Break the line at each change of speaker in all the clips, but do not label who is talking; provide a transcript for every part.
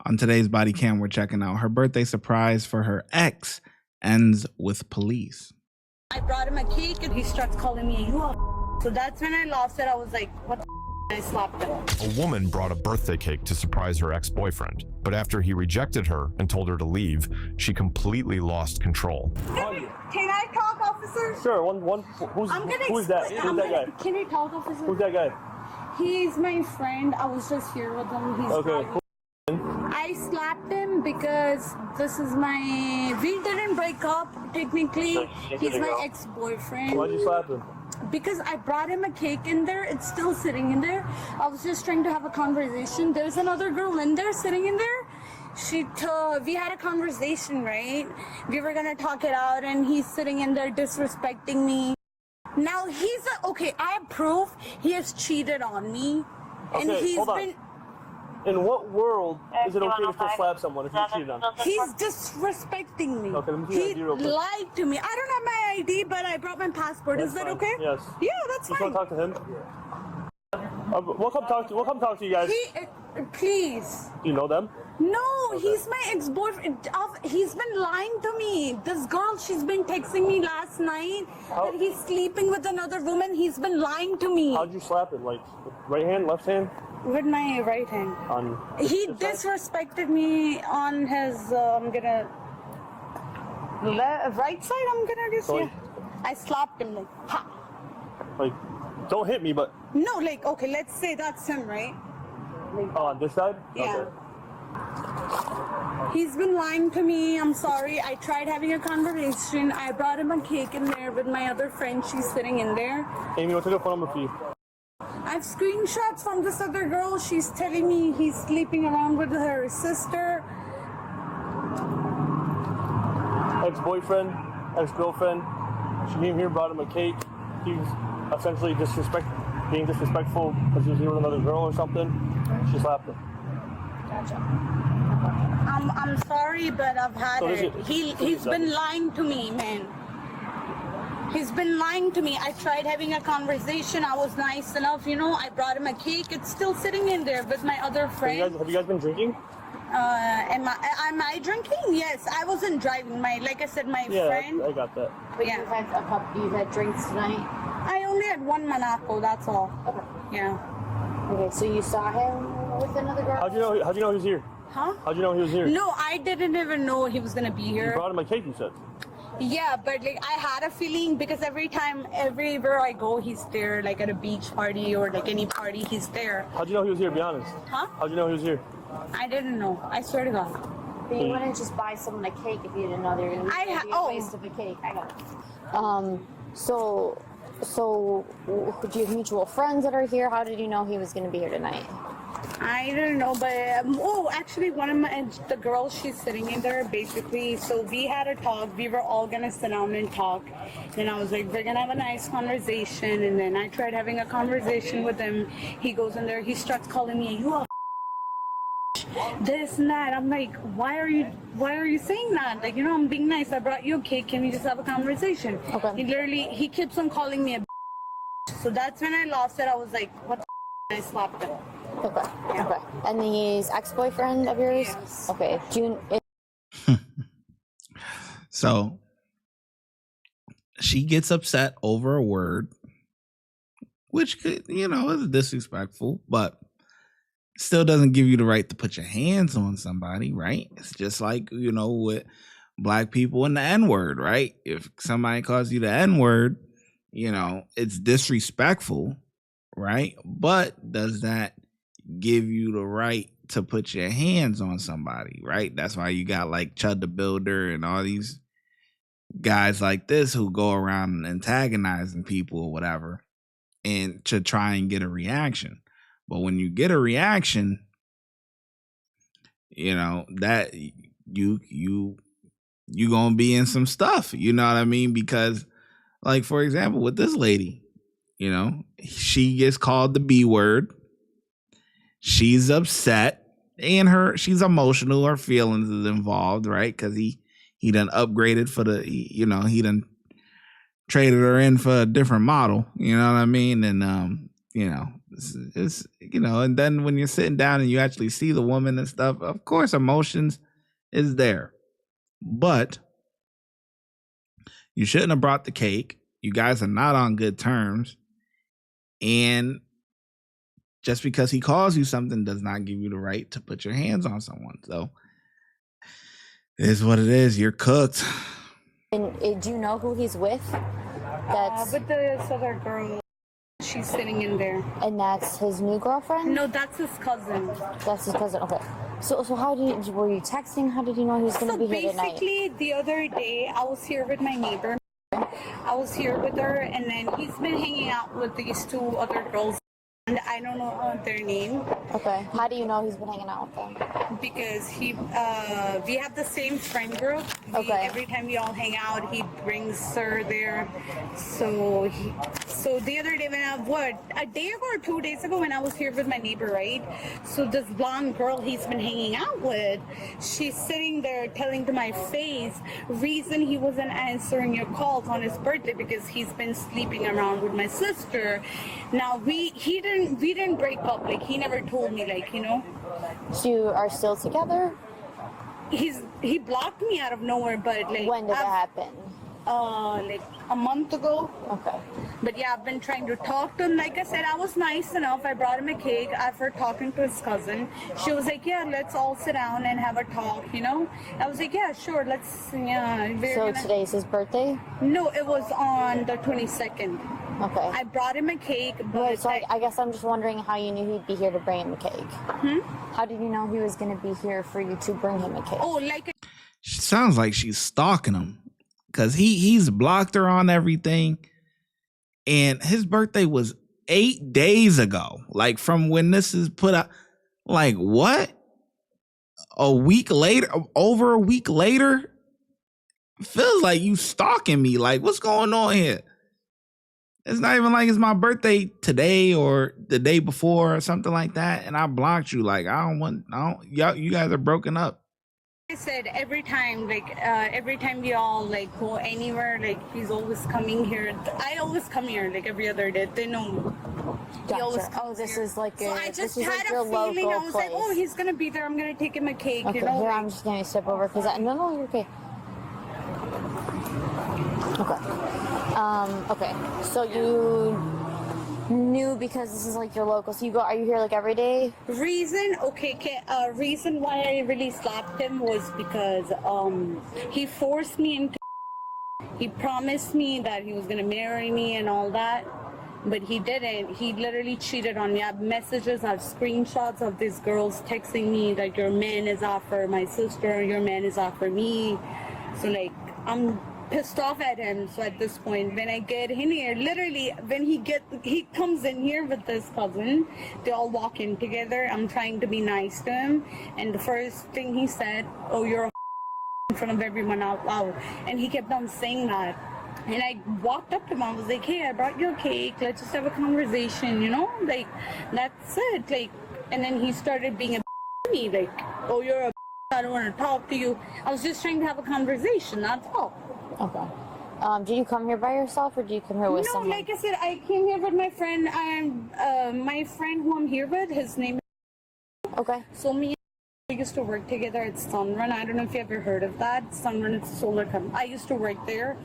On today's body cam, we're checking out her birthday surprise for her ex ends with police.
I brought him a cake and he starts calling me you a. So that's when I lost it. I was like, what the I slapped him.
A woman brought a birthday cake to surprise her ex-boyfriend, but after he rejected her and told her to leave, she completely lost control.
Can I talk, officer?
Sure. Who's that? Who's that guy?
Can we talk, officer?
Who's that guy?
He's my friend. I was just here with him. He's
Okay.
I slapped him because we didn't break up technically. He's my ex-boyfriend.
Why'd you slap him?
Because I brought him a cake in there. It's still sitting in there. I was just trying to have a conversation. There's another girl in there sitting in there. We had a conversation, right? We were gonna talk it out, and he's sitting in there disrespecting me. Now okay. I have proof he has cheated on me, and
Okay,
he's
hold on.
been.
In what world is it okay to still slap someone if you cheated on?
He's disrespecting me.
Okay, let me see your
He
ID real quick.
lied to me. I don't have my ID, but I brought my passport.
That's
Is that
fine.
okay?
Yes.
Yeah, that's
You
fine.
want to talk to him? We'll come talk to you guys.
Please.
Do you know them?
No, he's my ex-boyfriend. He's been lying to me. This girl, she's been texting me last night that he's sleeping with another woman. He's been lying to me.
How'd you slap him? Like right hand, left hand?
With my right hand. He disrespected me on his, right side, I'm gonna just,
So,
yeah. I slapped him like, ha.
Like, don't hit me, but.
No, like, okay, let's say that's him, right? Like,
Oh, on this side?
yeah.
Okay.
He's been lying to me. I'm sorry. I tried having a conversation. I brought him a cake in there with my other friend. She's sitting in there.
Amy, what's a good phone number for you?
I have screenshots from this other girl. She's telling me he's sleeping around with her sister.
Ex-boyfriend, ex-girlfriend. She came here, brought him a cake. He's essentially being disrespectful because he was here with another girl or something. She slapped him.
Gotcha. I'm sorry, but I've had it. He's been lying to me, man. He's been lying to me. I tried having a conversation. I was nice enough, I brought him a cake. It's still sitting in there with my other friend.
Have you guys been drinking?
Am I drinking? Yes, I wasn't driving. Like I said, my friend.
I got that.
But yeah. You've had drinks tonight?
I only had one Monaco, that's all.
Okay.
Yeah.
Okay, so you saw him with another girl?
How'd you know he was here?
Huh?
How'd you know he was here?
No, I didn't even know he was gonna be
You
here.
brought him a cake, you said.
Yeah, but I had a feeling because everywhere I go, he's there. Like at a beach party or like any party, he's there.
How'd you know he was here, be honest?
Huh?
How'd you know he was here?
I didn't know. I swear to God.
But you wouldn't just buy someone a cake if you didn't know they were going to be a waste of a cake. I got it. So do you have mutual friends that are here? How did you know he was going to be here tonight?
I don't know, but actually, one of the girls, she's sitting in there basically. So we had a talk. We were all gonna sit down and talk. Then I was like, we're gonna have a nice conversation. And then I tried having a conversation with him. He goes in there. He starts calling me, you a this and that. I'm like, why are you saying that? Like, I'm being nice. I brought you a cake. Can we just have a conversation?
Okay.
He keeps on calling me a. So that's when I lost it. I was like, what the I slapped him.
Okay. Yeah. Okay. And he's ex-boyfriend of yours?
Yes.
Okay.
So she gets upset over a word, which could, is disrespectful, but still doesn't give you the right to put your hands on somebody, right? It's just like, with black people and the N-word, right? If somebody calls you the N-word, it's disrespectful, right? But does that give you the right to put your hands on somebody, right? That's why you got like Chud the Builder and all these guys like this who go around antagonizing people or whatever and to try and get a reaction. But when you get a reaction, that you gonna be in some stuff, you know what I mean? Because like, for example, with this lady, she gets called the B word. She's upset and she's emotional. Her feelings is involved, right? Because he done upgraded for he done traded her in for a different model. You know what I mean? And It's and then when you're sitting down and you actually see the woman and stuff, of course, emotions is there. But you shouldn't have brought the cake. You guys are not on good terms. And just because he calls you something does not give you the right to put your hands on someone. So it is what it is. You're cooked.
And do you know who he's with? That's
with this other girl. She's sitting in there.
And that's his new girlfriend?
No, that's his cousin.
That's his cousin. Okay. So how were you texting? How did you know he was going to be here tonight?
Basically, the other day, I was here with my neighbor. I was here with her, and then he's been hanging out with these two other girls. And I don't know their name.
Okay. How do you know he's been hanging out with them?
Because we have the same friend group.
Okay.
Every time we all hang out, he brings her there. So the other day a day ago or 2 days ago when I was here with my neighbor, right? So this blonde girl he's been hanging out with, she's sitting there telling to my face, reason he wasn't answering your calls on his birthday because he's been sleeping around with my sister. Now we didn't break up, like he never told me, like,
So you are still together?
He blocked me out of nowhere, but like
When did that happen?
Like a month ago.
Okay.
But yeah, I've been trying to talk to him. Like I said, I was nice enough. I brought him a cake after talking to his cousin. She was like, yeah, let's all sit down and have a talk, I was like, yeah, sure, let's,
So today's his birthday?
No, it was on the 22nd.
Okay.
I brought him a cake, but...
So I guess I'm just wondering how you knew he'd be here to bring him a cake. How did you know he was going to be here for you to bring him a cake?
Oh, like...
She sounds like she's stalking him. Because he's blocked her on everything. And his birthday was 8 days ago. Like from when this is put out. Like what? A week later? Over a week later? Feels like you stalking me. Like what's going on here? It's not even like it's my birthday today or the day before or something like that. And I blocked you. Like you guys are broken up.
I said every time we all like go anywhere, like he's always coming here. I always come here like every other day. They know me.
Gotcha. This is like
so I just
this
had
like your
a feeling.
local
I was
place.
like, oh, he's gonna be there. I'm gonna take him a cake.
Okay, here I'm just gonna step over because no, you're okay. Okay. Okay. So you knew because this is like your local. So are you here like every day?
Reason why I really slapped him was because he forced me into. He promised me that he was gonna marry me and all that, but he didn't. He literally cheated on me. I have messages, I have screenshots of these girls texting me that your man is out for my sister, your man is out for me. So like I'm pissed off at him. So at this point, when I get in here, literally when he comes in here with his cousin, they all walk in together. I'm trying to be nice to him, and the first thing he said, oh, you're a in front of everyone out loud. And he kept on saying that. And I walked up to him, I was like, hey, I brought you a cake, let's just have a conversation, like that's it. Like, and then he started being a to me, like, oh, you're a I don't want to talk to you. I was just trying to have a conversation, that's all.
Okay. Did you come here by yourself or do you come here with someone?
No, like I said, I came here with my friend. My friend who I'm here with, his name is...
Okay.
So me and we used to work together at Sunrun. I don't know if you ever heard of that. Sunrun is a solar company. I used to work there.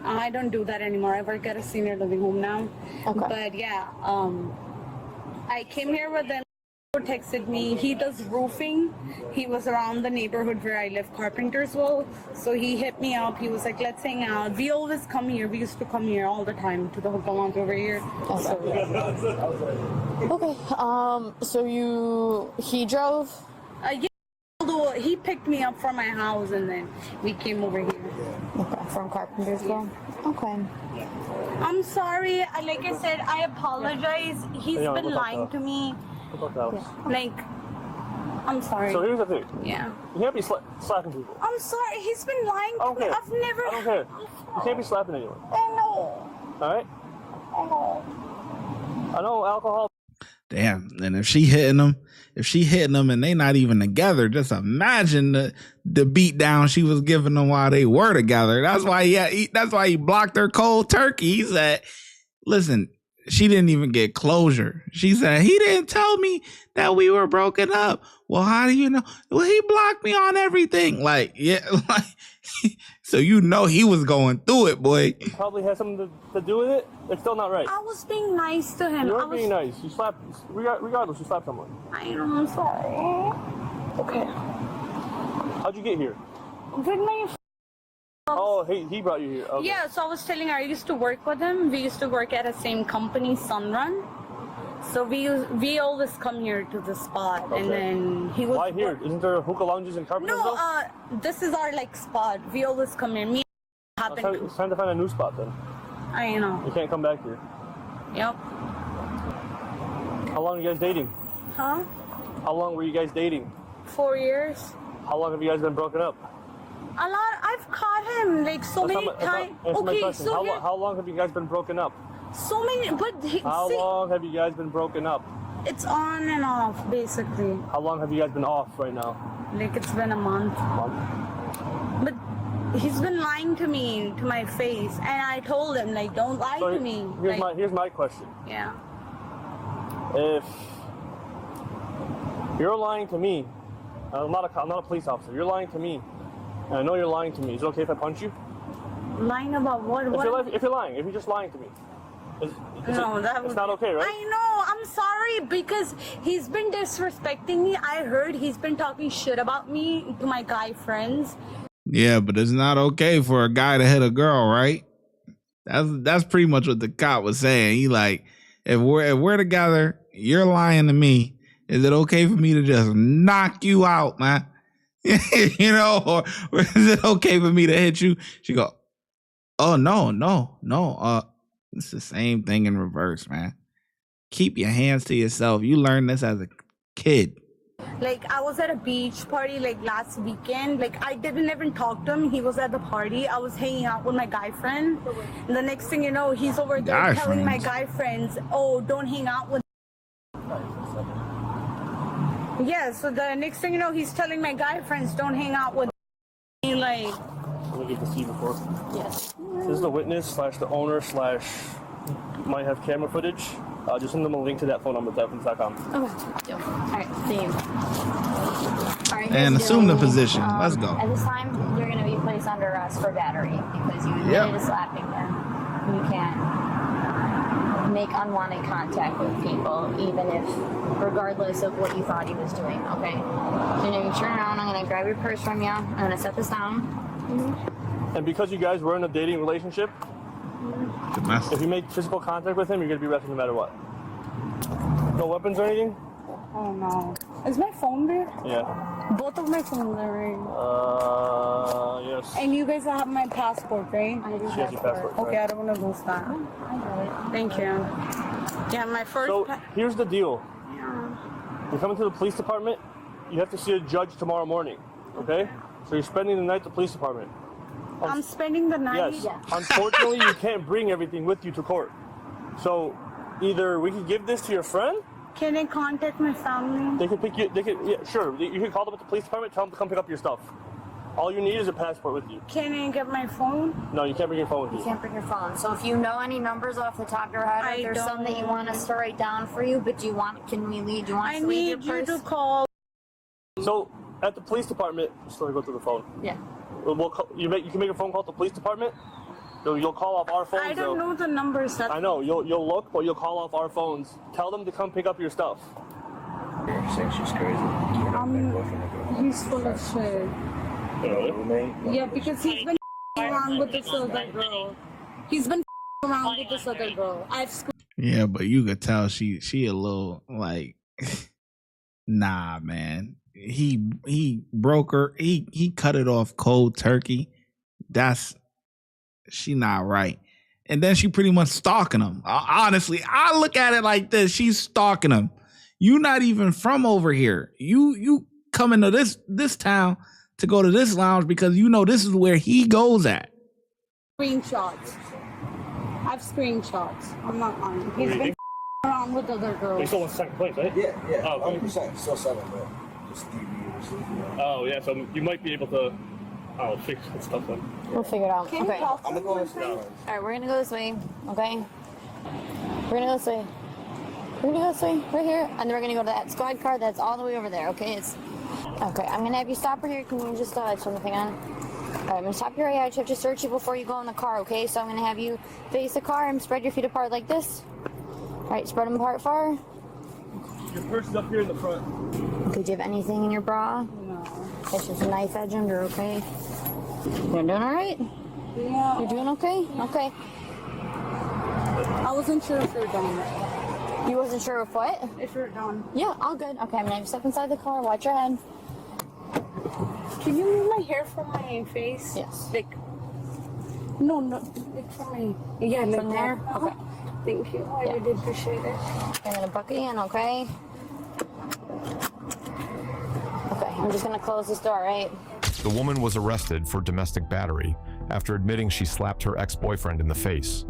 I don't do that anymore. I work at a senior living home now.
Okay.
But yeah, I came here with them. Texted me. He does roofing. He was around the neighborhood where I live, Carpentersville. So he hit me up. He was like, let's hang out. We always come here. We used to come here all the time to the hotel lounge over here.
Okay. So he drove?
Yeah. Although he picked me up from my house and then we came over here.
Okay. From Carpentersville? Yeah. Okay.
I'm sorry. Like I said, I apologize. He's been lying to me. Like, I'm sorry.
So here's the thing.
Yeah.
You can't be slapping people.
I'm sorry. He's been lying to me. I've never.
I don't care. You can't be slapping anyone.
I know.
All right?
I know.
I know alcohol.
Damn. And if she hitting them and they not even together, just imagine the beat down she was giving them while they were together. That's why he blocked her cold turkey. He said, listen, she didn't even get closure. She said, he didn't tell me that we were broken up. Well, how do you know? Well, he blocked me on everything. Like, yeah, like, so you know he was going through it, boy.
Probably has something to do with it. It's still not right.
I was being nice to him.
You were being nice. You slapped, regardless, you slapped someone.
I know, I'm sorry. Okay.
How'd you get here?
With my
Oh, he brought you here. Okay.
Yeah, so I was telling her I used to work with him. We used to work at the same company, Sunrun. So we always come here to the spot, and then he was.
Why here? Isn't there hookah lounges in Carpenter?
No, this is our like spot. We always come here. Me
It's time to find a new spot then.
I know.
You can't come back here.
Yep.
How long are you guys dating?
Huh?
How long were you guys dating?
4 years.
How long have you guys been broken up?
A lot. I've caught him like so many times. Okay, so
how long have you guys been broken up?
so many. But
How long have you guys been broken up?
it's on and off basically.
How long have you guys been off right now?
Like it's been a month. But he's been lying to me to my face, and I told him like, don't lie
So
to me.
here's my question.
Yeah.
If you're lying to me, I'm not a police officer. You're lying to me, and I know you're lying to me. Is it okay if I punch you?
Lying about what?
If you're lying, if you're just lying to me, it's not okay, right?
I know. I'm sorry because he's been disrespecting me. I heard he's been talking shit about me to my guy friends.
Yeah, but it's not okay for a guy to hit a girl, right? That's pretty much what the cop was saying. He like, if we're together, you're lying to me. Is it okay for me to just knock you out, man? You know, or is it okay for me to hit you? She go, oh no. It's the same thing in reverse, man. Keep your hands to yourself. You learned this as a kid.
Like I was at a beach party like last weekend. Like I didn't even talk to him. He was at the party. I was hanging out with my guy friend. And the next thing you know, he's over there telling my guy friends, "Oh, don't hang out with." Yeah. So the next thing you know, he's telling my guy friends, "Don't hang out with." Me, like.
Let me get to see before.
Yes.
This is the witness / the owner / might have camera footage. Just send them a link to that phone number, Tevins.com.
Okay. All right. Same. All right.
And assume the position. Let's go.
At this time, you're going to be placed under arrest for battery because you admitted to slapping them. You can't make unwanted contact with people, even if, regardless of what you thought he was doing. Okay. So now you turn around. I'm going to grab your purse from you. I'm going to set this down. Mm-hmm.
And because you guys were in a dating relationship, if you make physical contact with him, you're going to be arrested no matter what. No weapons or anything?
Oh no. Is my phone there?
Yeah.
Both of my phones are right.
Yes.
And you guys have my passport, right?
I do
She has your passport.
Okay, I don't want to lose that.
I got it.
Thank you. Yeah, my first.
So here's the deal. You're coming to the police department. You have to see a judge tomorrow morning. Okay? So you're spending the night at the police department.
I'm spending the night.
Yes. Unfortunately, you can't bring everything with you to court. So either we can give this to your friend.
Can I contact my family?
They could pick you. Sure. You can call them at the police department. Tell them to come pick up your stuff. All you need is a passport with you.
Can I get my phone?
No, you can't bring your phone with you.
You can't bring your phone. So if you know any numbers off the top of your head, or there's some that you want us to write down for you, but can we lead? Do you want us to leave your purse?
I need you to call.
So at the police department, just let me go through the phone.
Yeah.
You can make a phone call to the police department. You'll call off our phones.
I don't know the numbers.
I know. You'll look, but you'll call off our phones. Tell them to come pick up your stuff.
You're saying she's crazy.
He's full of shit. Yeah, because he's been around with this other girl. He's been around with this other girl.
Yeah, but you could tell she a little like, nah, man. He broke her. He cut it off cold turkey. She not right. And then she pretty much stalking him. Honestly, I look at it like this. She's stalking him. You not even from over here. You come into this town to go to this lounge because you know this is where he goes at.
Screenshots. I have screenshots. I'm not lying. He's been around with other girls.
He's still in second place, right?
Yeah.
Oh,
100%. Still 7, but just
Oh, yeah. So you might be able to. Fix that stuff then.
We'll figure it out.
Can you
Okay.
talk to
I'm
me,
going
please?
to
All right, we're gonna go this way. Okay. We're gonna go this way. We're gonna go this way, right here, and then we're gonna go to that squad car that's all the way over there. Okay, okay. I'm gonna have you stop right here. Can you just turn the thing on? All right, I'm gonna stop you right here. I just have to search you before you go in the car. Okay, so I'm gonna have you face the car and spread your feet apart like this. All right, spread them apart far.
Your purse is up here in the front.
Okay, do you have anything in your bra?
No.
It's just a knife edge under. Okay. You're doing all right.
Yeah.
You're doing okay. Okay.
I wasn't sure if you were done.
You wasn't sure of what?
If you were done.
Yeah, all good. Okay, I'm gonna have you step inside the car. Watch your head.
Can you move my hair from my face?
Yes.
Like, no, like from my, yeah, like
From there?
that.
Okay.
Thank you. I really appreciate it.
I'm gonna bucket you in, okay? Okay, I'm just gonna close this door, right?
The woman was arrested for domestic battery after admitting she slapped her ex-boyfriend in the face.